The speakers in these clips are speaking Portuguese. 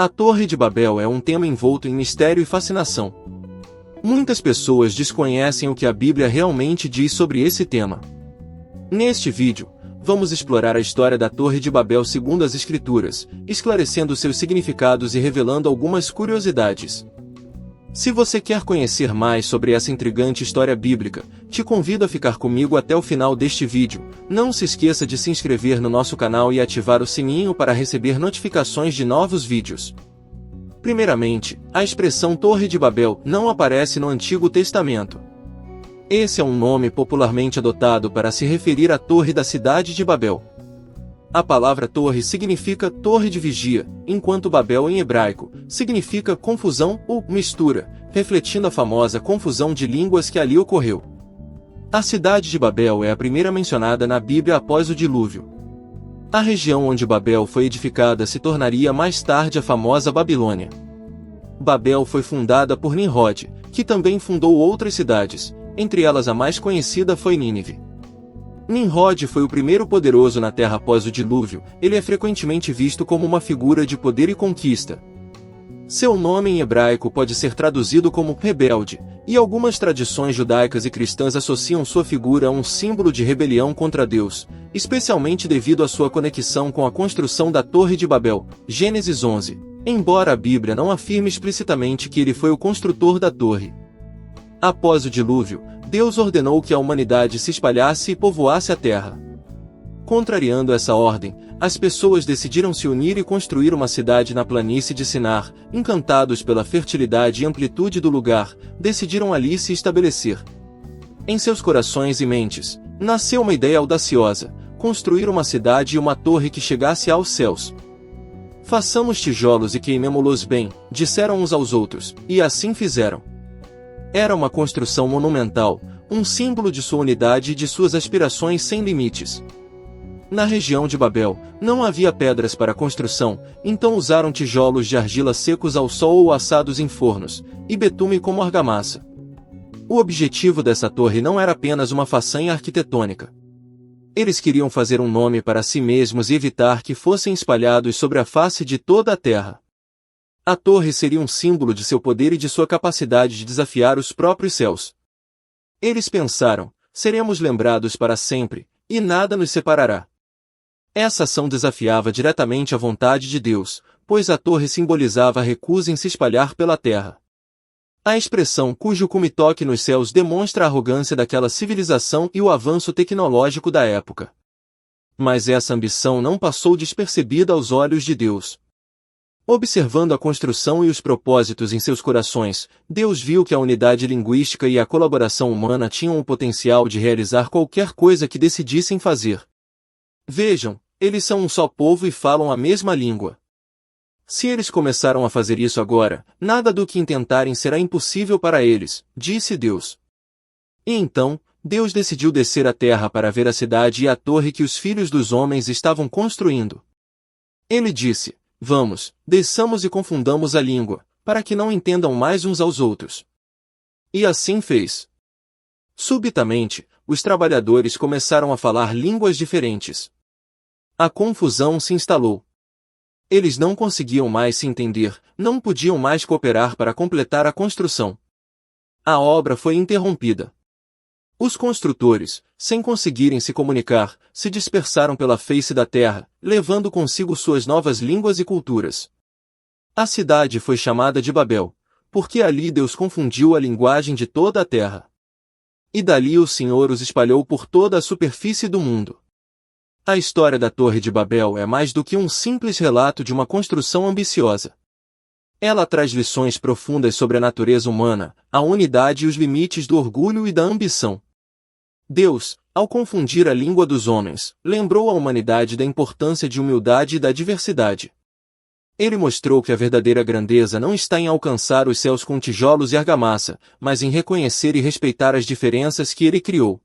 A Torre de Babel é um tema envolto em mistério e fascinação. Muitas pessoas desconhecem o que a Bíblia realmente diz sobre esse tema. Neste vídeo, vamos explorar a história da Torre de Babel segundo as Escrituras, esclarecendo seus significados e revelando algumas curiosidades. Se você quer conhecer mais sobre essa intrigante história bíblica, te convido a ficar comigo até o final deste vídeo. Não se esqueça de se inscrever no nosso canal e ativar o sininho para receber notificações de novos vídeos. Primeiramente, a expressão Torre de Babel não aparece no Antigo Testamento. Esse é um nome popularmente adotado para se referir à torre da cidade de Babel. A palavra torre significa torre de vigia, enquanto Babel em hebraico significa confusão ou mistura, refletindo a famosa confusão de línguas que ali ocorreu. A cidade de Babel é a primeira mencionada na Bíblia após o dilúvio. A região onde Babel foi edificada se tornaria mais tarde a famosa Babilônia. Babel foi fundada por Nimrod, que também fundou outras cidades, entre elas a mais conhecida foi Nínive. Nimrod foi o primeiro poderoso na Terra após o dilúvio. Ele é frequentemente visto como uma figura de poder e conquista. Seu nome em hebraico pode ser traduzido como rebelde, e algumas tradições judaicas e cristãs associam sua figura a um símbolo de rebelião contra Deus, especialmente devido à sua conexão com a construção da Torre de Babel, Gênesis 11, embora a Bíblia não afirme explicitamente que ele foi o construtor da torre. Após o dilúvio, Deus ordenou que a humanidade se espalhasse e povoasse a terra. Contrariando essa ordem, as pessoas decidiram se unir e construir uma cidade na planície de Sinar. Encantados pela fertilidade e amplitude do lugar, decidiram ali se estabelecer. Em seus corações e mentes, nasceu uma ideia audaciosa: construir uma cidade e uma torre que chegasse aos céus. Façamos tijolos e queimemo-los bem, disseram uns aos outros, e assim fizeram. Era uma construção monumental, um símbolo de sua unidade e de suas aspirações sem limites. Na região de Babel, não havia pedras para construção, então usaram tijolos de argila secos ao sol ou assados em fornos, e betume como argamassa. O objetivo dessa torre não era apenas uma façanha arquitetônica. Eles queriam fazer um nome para si mesmos e evitar que fossem espalhados sobre a face de toda a terra. A torre seria um símbolo de seu poder e de sua capacidade de desafiar os próprios céus. Eles pensaram: seremos lembrados para sempre, e nada nos separará. Essa ação desafiava diretamente a vontade de Deus, pois a torre simbolizava a recusa em se espalhar pela terra. A expressão cujo cume toque nos céus demonstra a arrogância daquela civilização e o avanço tecnológico da época. Mas essa ambição não passou despercebida aos olhos de Deus. Observando a construção e os propósitos em seus corações, Deus viu que a unidade linguística e a colaboração humana tinham o potencial de realizar qualquer coisa que decidissem fazer. Vejam, eles são um só povo e falam a mesma língua. Se eles começaram a fazer isso agora, nada do que intentarem será impossível para eles, disse Deus. E então, Deus decidiu descer à terra para ver a cidade e a torre que os filhos dos homens estavam construindo. Ele disse: vamos, desçamos e confundamos a língua, para que não entendam mais uns aos outros. E assim fez. Subitamente, os trabalhadores começaram a falar línguas diferentes. A confusão se instalou. Eles não conseguiam mais se entender, não podiam mais cooperar para completar a construção. A obra foi interrompida. Os construtores, sem conseguirem se comunicar, se dispersaram pela face da terra, levando consigo suas novas línguas e culturas. A cidade foi chamada de Babel, porque ali Deus confundiu a linguagem de toda a terra. E dali o Senhor os espalhou por toda a superfície do mundo. A história da Torre de Babel é mais do que um simples relato de uma construção ambiciosa. Ela traz lições profundas sobre a natureza humana, a unidade e os limites do orgulho e da ambição. Deus, ao confundir a língua dos homens, lembrou à humanidade da importância de humildade e da diversidade. Ele mostrou que a verdadeira grandeza não está em alcançar os céus com tijolos e argamassa, mas em reconhecer e respeitar as diferenças que ele criou.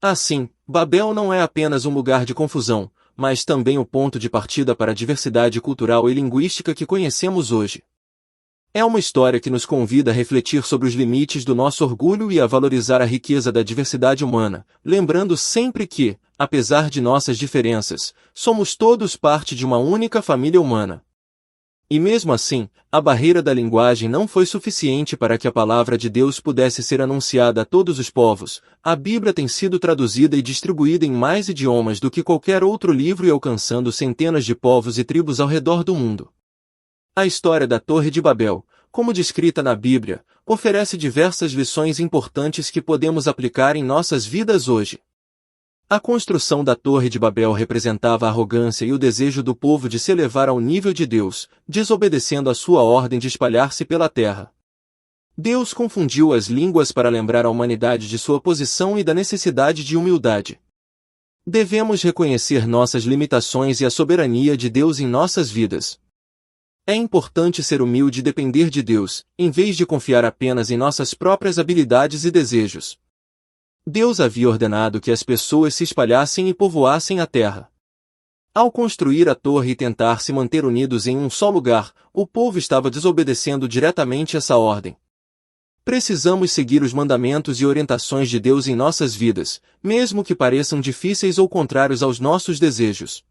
Assim, Babel não é apenas um lugar de confusão, mas também o ponto de partida para a diversidade cultural e linguística que conhecemos hoje. É uma história que nos convida a refletir sobre os limites do nosso orgulho e a valorizar a riqueza da diversidade humana, lembrando sempre que, apesar de nossas diferenças, somos todos parte de uma única família humana. E mesmo assim, a barreira da linguagem não foi suficiente para que a palavra de Deus pudesse ser anunciada a todos os povos. A Bíblia tem sido traduzida e distribuída em mais idiomas do que qualquer outro livro e alcançando centenas de povos e tribos ao redor do mundo. A história da Torre de Babel, como descrita na Bíblia, oferece diversas lições importantes que podemos aplicar em nossas vidas hoje. A construção da Torre de Babel representava a arrogância e o desejo do povo de se elevar ao nível de Deus, desobedecendo a sua ordem de espalhar-se pela terra. Deus confundiu as línguas para lembrar a humanidade de sua posição e da necessidade de humildade. Devemos reconhecer nossas limitações e a soberania de Deus em nossas vidas. É importante ser humilde e depender de Deus, em vez de confiar apenas em nossas próprias habilidades e desejos. Deus havia ordenado que as pessoas se espalhassem e povoassem a terra. Ao construir a torre e tentar se manter unidos em um só lugar, o povo estava desobedecendo diretamente essa ordem. Precisamos seguir os mandamentos e orientações de Deus em nossas vidas, mesmo que pareçam difíceis ou contrários aos nossos desejos.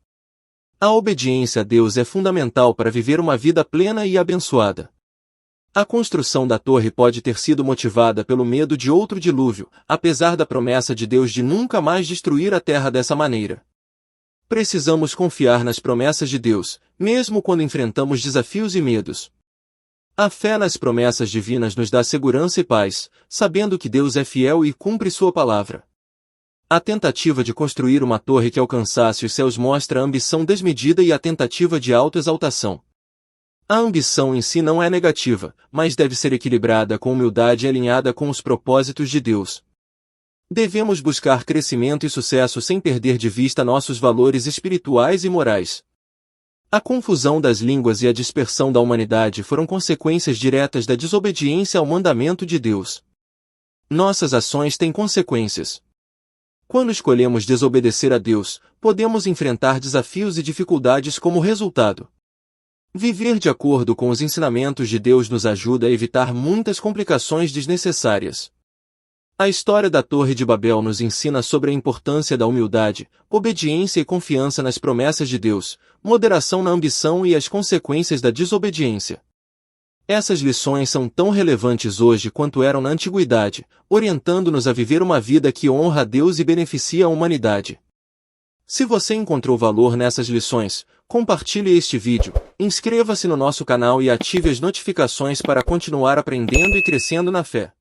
A obediência a Deus é fundamental para viver uma vida plena e abençoada. A construção da torre pode ter sido motivada pelo medo de outro dilúvio, apesar da promessa de Deus de nunca mais destruir a terra dessa maneira. Precisamos confiar nas promessas de Deus, mesmo quando enfrentamos desafios e medos. A fé nas promessas divinas nos dá segurança e paz, sabendo que Deus é fiel e cumpre sua palavra. A tentativa de construir uma torre que alcançasse os céus mostra a ambição desmedida e a tentativa de autoexaltação. A ambição em si não é negativa, mas deve ser equilibrada com humildade e alinhada com os propósitos de Deus. Devemos buscar crescimento e sucesso sem perder de vista nossos valores espirituais e morais. A confusão das línguas e a dispersão da humanidade foram consequências diretas da desobediência ao mandamento de Deus. Nossas ações têm consequências. Quando escolhemos desobedecer a Deus, podemos enfrentar desafios e dificuldades como resultado. Viver de acordo com os ensinamentos de Deus nos ajuda a evitar muitas complicações desnecessárias. A história da Torre de Babel nos ensina sobre a importância da humildade, obediência e confiança nas promessas de Deus, moderação na ambição e as consequências da desobediência. Essas lições são tão relevantes hoje quanto eram na antiguidade, orientando-nos a viver uma vida que honra a Deus e beneficia a humanidade. Se você encontrou valor nessas lições, compartilhe este vídeo, inscreva-se no nosso canal e ative as notificações para continuar aprendendo e crescendo na fé.